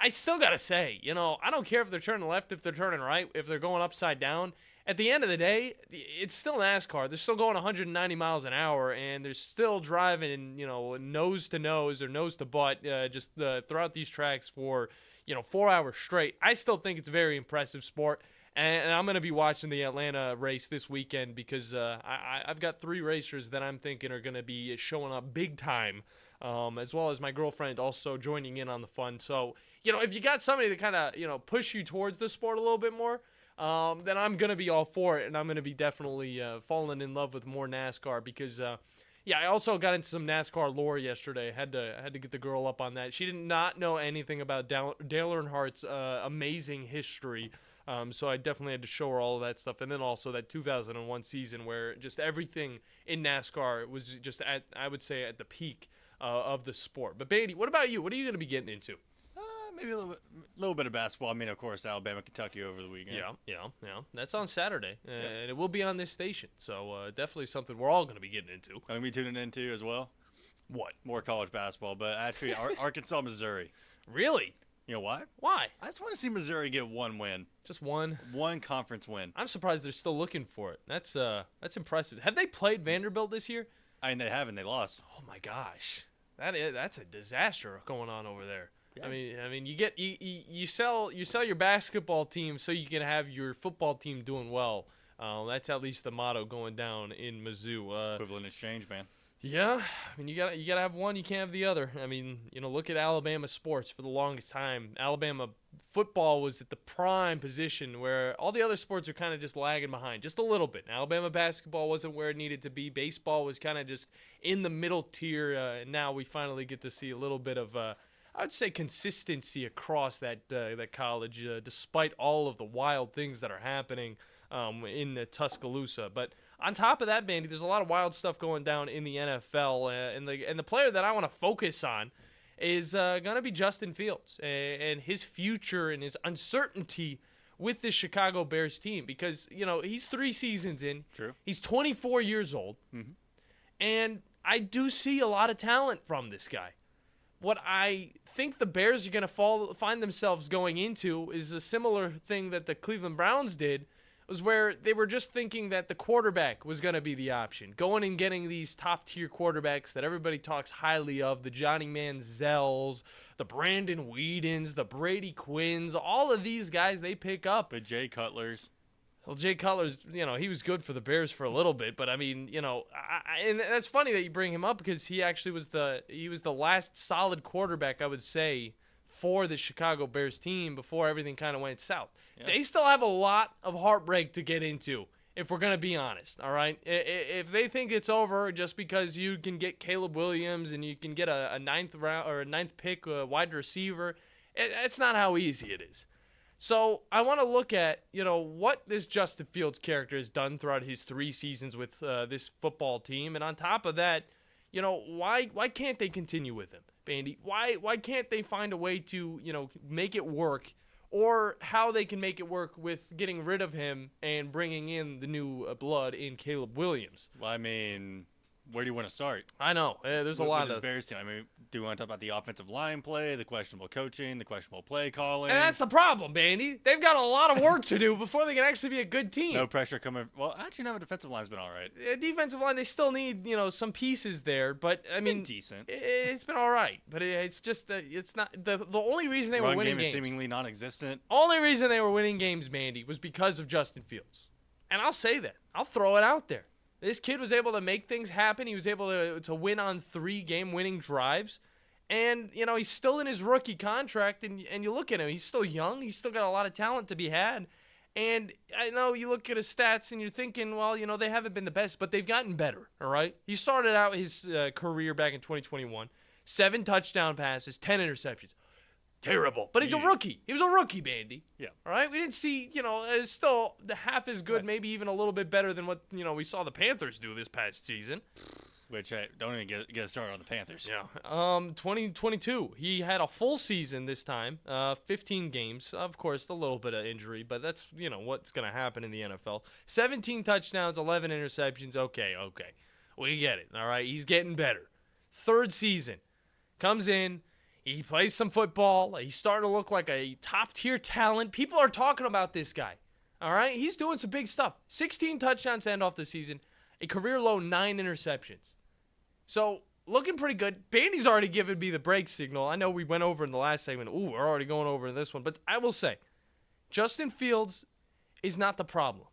I still got to say, I don't care if they're turning left, if they're turning right, if they're going upside down. At the end of the day, it's still NASCAR. They're still going 190 miles an hour, and they're still driving, nose to nose or nose to butt, just throughout these tracks for 4 hours straight. I still think it's a very impressive sport, and I'm going to be watching the Atlanta race this weekend because I've got 3 racers that I'm thinking are going to be showing up big time, as well as my girlfriend also joining in on the fun. So, if you got somebody to kind of, push you towards the sport a little bit more, then I'm going to be all for it, and I'm going to be definitely falling in love with more NASCAR because I also got into some NASCAR lore yesterday. Had to get the girl up on that. She did not know anything about Dale Earnhardt's amazing history, so I definitely had to show her all of that stuff. And then also that 2001 season where just everything in NASCAR was just I would say at the peak of the sport. But Bandy, what about you? What are you going to be getting into? Maybe a little bit of basketball. I mean, of course, Alabama, Kentucky over the weekend. Yeah. That's on Saturday, and it will be on this station. So definitely something we're all going to be getting into. Going to be tuning into as well. What? More college basketball, but actually Arkansas, Missouri. Really? You know why? Why? I just want to see Missouri get one win. Just one? One conference win. I'm surprised they're still looking for it. That's impressive. Have they played Vanderbilt this year? I mean, they haven't. They lost. Oh my gosh, that's a disaster going on over there. Yeah. I mean, you sell your basketball team so you can have your football team doing well. That's at least the motto going down in Mizzou. Equivalent exchange, man. Yeah, I mean you gotta have one, you can't have the other. I mean, look at Alabama sports for the longest time. Alabama football was at the prime position where all the other sports are kind of just lagging behind, just a little bit. Alabama basketball wasn't where it needed to be. Baseball was kind of just in the middle tier. And now we finally get to see a little bit of, I would say, consistency across that college, despite all of the wild things that are happening in the Tuscaloosa. But on top of that, Bandy, there's a lot of wild stuff going down in the NFL, and the player that I want to focus on is going to be Justin Fields and his future and his uncertainty with the Chicago Bears team because, he's 3 seasons in. True. He's 24 years old, and I do see a lot of talent from this guy. What I think the Bears are going to find themselves going into is a similar thing that the Cleveland Browns did, was where they were just thinking that the quarterback was going to be the option. Going and getting these top-tier quarterbacks that everybody talks highly of, the Johnny Manziels, the Brandon Whedons, the Brady Quinns, all of these guys they pick up. But Jay Cutler's. Well, Jay Cutler's, he was good for the Bears for a little bit, but I mean, and that's funny that you bring him up because he actually was the last solid quarterback, I would say, for the Chicago Bears team before everything kind of went south. Yeah. They still have a lot of heartbreak to get into, if we're going to be honest, all right? If they think it's over just because you can get Caleb Williams and you can get a ninth round or a ninth pick wide receiver, it's not how easy it is. So I want to look at, what this Justin Fields character has done throughout his 3 seasons with this football team. And on top of that, why can't they continue with him, Bandy? Why can't they find a way to, make it work, or how they can make it work with getting rid of him and bringing in the new blood in Caleb Williams? Well, I mean, where do you want to start? I know. There's a lot of this Bears team. I mean, do you want to talk about the offensive line play, the questionable coaching, the questionable play calling? And that's the problem, Bandy. They've got a lot of work to do before they can actually be a good team. No pressure coming. Well, actually, no, the defensive line's been all right. Defensive line, they still need, some pieces there, but I mean, decent. It's been all right, but it's just it's not the only reason they were winning games. Run game is seemingly non-existent. Only reason they were winning games, Bandy, was because of Justin Fields, and I'll say that. I'll throw it out there. This kid was able to make things happen. He was able to win on 3 game-winning drives. And, he's still in his rookie contract. And you look at him, he's still young. He's still got a lot of talent to be had. And I know you look at his stats and you're thinking, well, they haven't been the best, but they've gotten better, all right? He started out his career back in 2021. 7 touchdown passes, 10 interceptions. Terrible. But he's a rookie. He was a rookie, Bandy. Yeah. All right? We didn't see, it's still the half as good, maybe even a little bit better than what, we saw the Panthers do this past season. Which, don't even get us started on the Panthers. Yeah. 2022, he had a full season this time, 15 games. Of course, a little bit of injury, but that's, what's going to happen in the NFL. 17 touchdowns, 11 interceptions. Okay. We get it. All right? He's getting better. 3rd season. Comes in. He plays some football. He's starting to look like a top-tier talent. People are talking about this guy. All right? He's doing some big stuff. 16 touchdowns to end off the season. A career-low 9 interceptions. So, looking pretty good. Bandy's already given me the break signal. I know we went over in the last segment. Ooh, we're already going over this one. But I will say, Justin Fields is not the problem.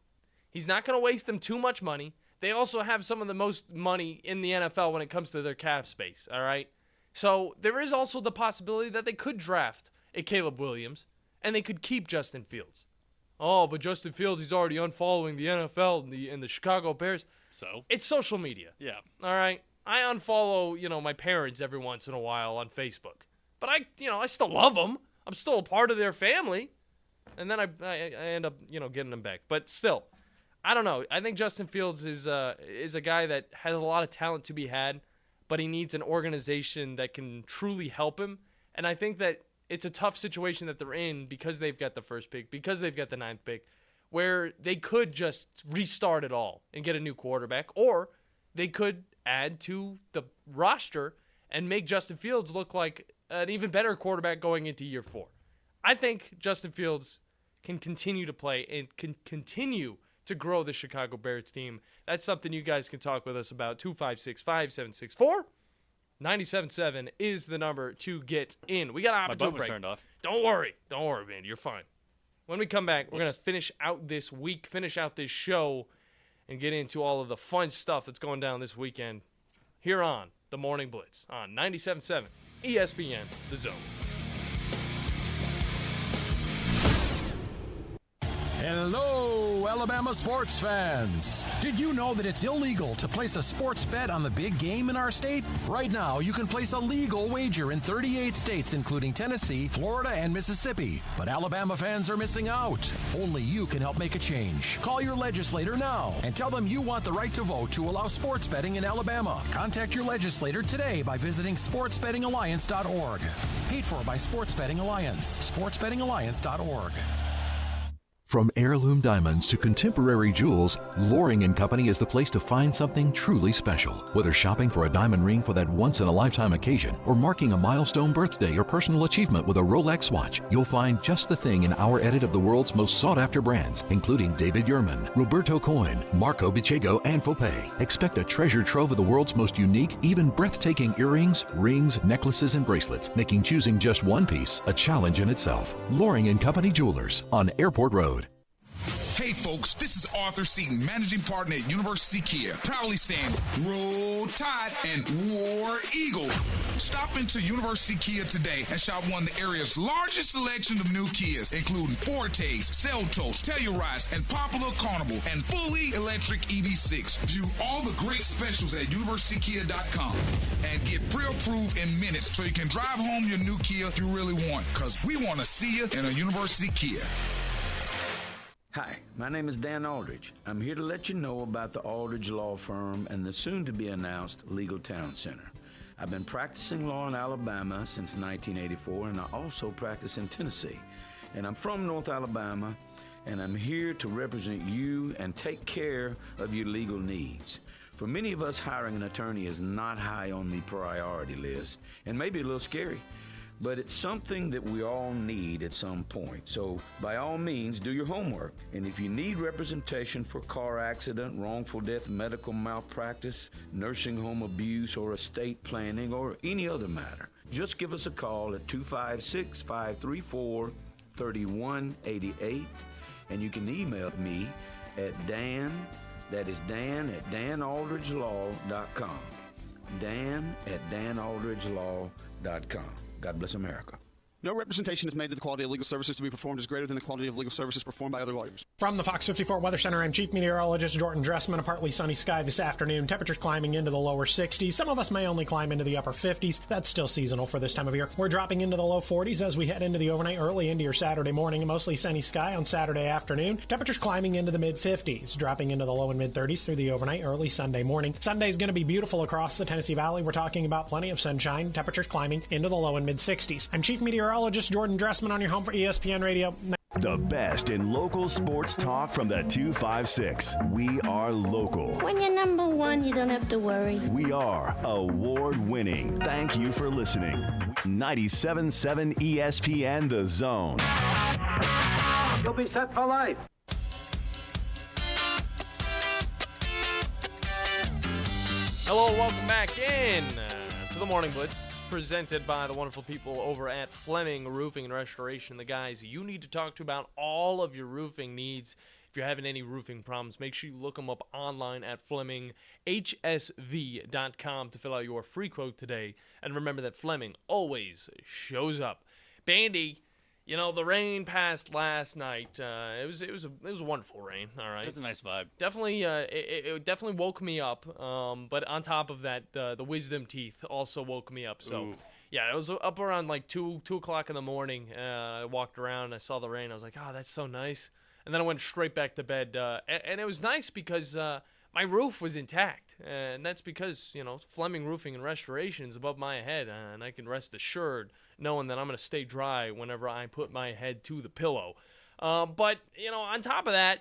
He's not going to waste them too much money. They also have some of the most money in the NFL when it comes to their cap space. All right? So there is also the possibility that they could draft a Caleb Williams and they could keep Justin Fields. Oh, but Justin Fields, he's already unfollowing the NFL and the Chicago Bears. So? It's social media. Yeah. All right? I unfollow, my parents every once in a while on Facebook. But I still love them. I'm still a part of their family. And then I end up, getting them back. But still, I don't know. I think Justin Fields is a guy that has a lot of talent to be had. But he needs an organization that can truly help him. And I think that it's a tough situation that they're in because they've got the 1st pick, because they've got the 9th pick, where they could just restart it all and get a new quarterback, or they could add to the roster and make Justin Fields look like an even better quarterback going into year 4. I think Justin Fields can continue to play and can continue to grow the Chicago Bears team. That's something you guys can talk with us about. 256-5764. 97.7 is the number to get in. We got an opportunity break. Turned off. Don't worry, man. You're fine. When we come back, we're going to finish out this week, finish out this show, and get into all of the fun stuff that's going down this weekend here on The Morning Blitz on 97.7 ESPN, The Zone. Hello, Alabama sports fans. Did you know that it's illegal to place a sports bet on the big game in our state? Right now, you can place a legal wager in 38 states, including Tennessee, Florida, and Mississippi. But Alabama fans are missing out. Only you can help make a change. Call your legislator now and tell them you want the right to vote to allow sports betting in Alabama. Contact your legislator today by visiting sportsbettingalliance.org. Paid for by Sports Betting Alliance. sportsbettingalliance.org. From heirloom diamonds to contemporary jewels, Lowery & Company is the place to find something truly special. Whether shopping for a diamond ring for that once-in-a-lifetime occasion or marking a milestone birthday or personal achievement with a Rolex watch, you'll find just the thing in our edit of the world's most sought-after brands, including David Yurman, Roberto Coin, Marco Bicego, and Fopay. Expect a treasure trove of the world's most unique, even breathtaking earrings, rings, necklaces, and bracelets, making choosing just one piece a challenge in itself. Lowery & Company Jewelers on Airport Road. Hey folks, this is Arthur Seaton, managing partner at University Kia, proudly saying Roll Tide and War Eagle. Stop into University Kia today and shop one of the area's largest selection of new Kias, including Fortes, Seltos, Telluride, and Popular Carnival, and fully electric EV6. View all the great specials at universitykia.com and get pre-approved in minutes so you can drive home your new Kia you really want, because we want to see you in a University Kia. Hi, my name is Dan Aldridge. I'm here to let you know about the Aldridge Law Firm and the soon-to-be-announced Legal Town Center. I've been practicing law in Alabama since 1984, and I also practice in Tennessee. And I'm from North Alabama, and I'm here to represent you and take care of your legal needs. For many of us, hiring an attorney is not high on the priority list, and maybe a little scary. But it's something that we all need at some point. So by all means, do your homework. And if you need representation for car accident, wrongful death, medical malpractice, nursing home abuse, or estate planning, or any other matter, just give us a call at 256-534-3188. And you can email me at Dan, that is Dan at danaldridgelaw.com. Dan at danaldridgelaw.com. God bless America. No representation is made that the quality of legal services to be performed is greater than the quality of legal services performed by other lawyers. From the Fox 54 Weather Center, I'm Chief Meteorologist Jordan Dressman. A partly sunny sky this afternoon. Temperatures climbing into the lower 60s. Some of us may only climb into the upper 50s. That's still seasonal for this time of year. We're dropping into the low 40s as we head into the overnight, early into your Saturday morning. A mostly sunny sky on Saturday afternoon. Temperatures climbing into the mid-50s, dropping into the low and mid-30s through the overnight, early Sunday morning. Sunday's going to be beautiful across the Tennessee Valley. We're talking about plenty of sunshine. Temperatures climbing into the low and mid-60s. I'm Chief Meteorologist Jordan Dressman on your home for ESPN Radio. The best in local sports talk from the 256. We are local. When you're number one, you don't have to worry. We are award-winning. Thank you for listening. 97.7 ESPN The Zone. You'll be set for life. Hello, welcome back in to the Morning Blitz, presented by the wonderful people over at Fleming Roofing and Restoration, the guys you need to talk to about all of your roofing needs. If you're having any roofing problems, make sure you look them up online at FlemingHSV.com to fill out your free quote today. And remember that Fleming always shows up. Bandy, you know, the rain passed last night. It was a wonderful rain. All right, It was a nice vibe. Definitely, it definitely woke me up. But on top of that, the wisdom teeth also woke me up. So, yeah, it was up around like 2 o'clock in the morning. I walked around, I saw the rain. I was like, oh, that's so nice. And then I went straight back to bed. And it was nice because my roof was intact. And that's because, you know, Fleming Roofing and Restoration is above my head. And I can rest assured knowing that I'm going to stay dry whenever I put my head to the pillow. But, you know, on top of that,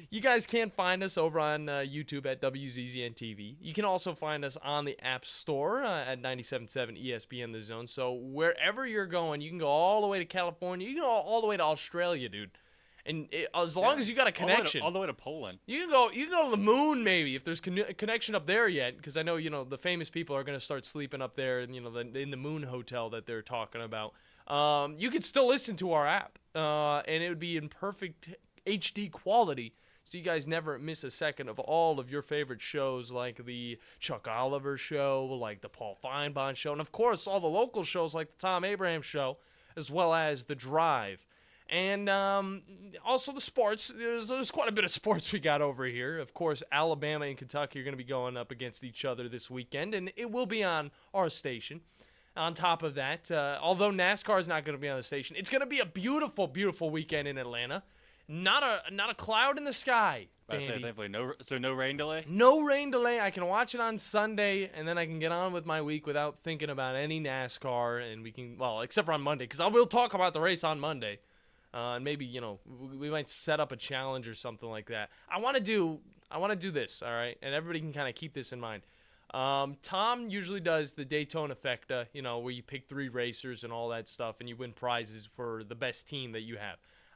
You guys can find us over on YouTube at WZZN TV. You can also find us on the App Store at 97.7 ESPN The Zone. So wherever you're going, you can go all the way to California. You can go all the way to Australia, dude. And as long as you got a connection, all the way to Poland. You can go to the moon maybe if there's a connection up there yet, because I know the famous people are going to start sleeping up there, and in the moon hotel that they're talking about. You could still listen to our app, and it would be in perfect HD quality, so you guys never miss a second of all of your favorite shows, like the Chuck Oliver Show, like the Paul Feinbaum Show, and of course all the local shows like the Tom Abraham Show, as well as The Drive. And also the sports. There's quite a bit of sports we got over here. Of course, Alabama and Kentucky are going to be going up against each other this weekend, and it will be on our station. On top of that, although NASCAR is not going to be on the station, it's going to be a beautiful, beautiful weekend in Atlanta. Not a cloud in the sky. I say thankfully no rain delay. No rain delay. I can watch it on Sunday, and then I can get on with my week without thinking about any NASCAR. And we can, except for on Monday, because I will talk about the race on Monday. And maybe, we might set up a challenge or something like that. I want to do this, all right? And everybody can kind of keep this in mind. Tom usually does the Daytona Fecta, where you pick 3 racers and all that stuff, and you win prizes for the best team that you have.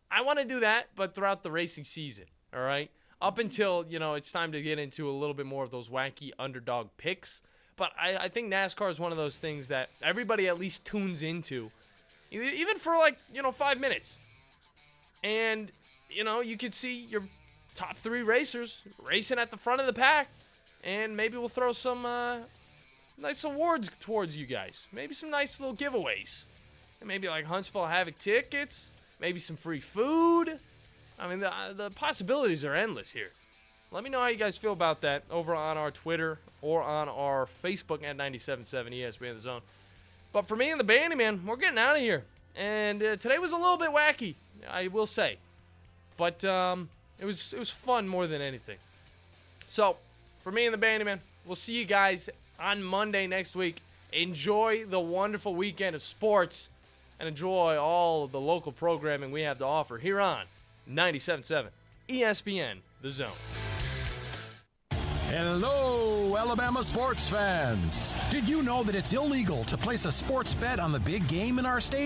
I want to do that, but throughout the racing season, all right? Up until, it's time to get into a little bit more of those wacky underdog picks. But I think NASCAR is one of those things that everybody at least tunes into, even for 5 minutes. And, you could see your top 3 racers racing at the front of the pack. And maybe we'll throw some nice awards towards you guys. Maybe some nice little giveaways. And maybe like Huntsville Havoc tickets. Maybe some free food. I mean, the possibilities are endless here. Let me know how you guys feel about that over on our Twitter or on our Facebook at 97.7 ESPN The Zone. But for me and the Bandiman, we're getting out of here. And today was a little bit wacky, I will say. But it was fun more than anything. So, for me and the Bandiman, we'll see you guys on Monday next week. Enjoy the wonderful weekend of sports and enjoy all of the local programming we have to offer here on 97.7 ESPN The Zone. Hello, Alabama sports fans. Did you know that it's illegal to place a sports bet on the big game in our state?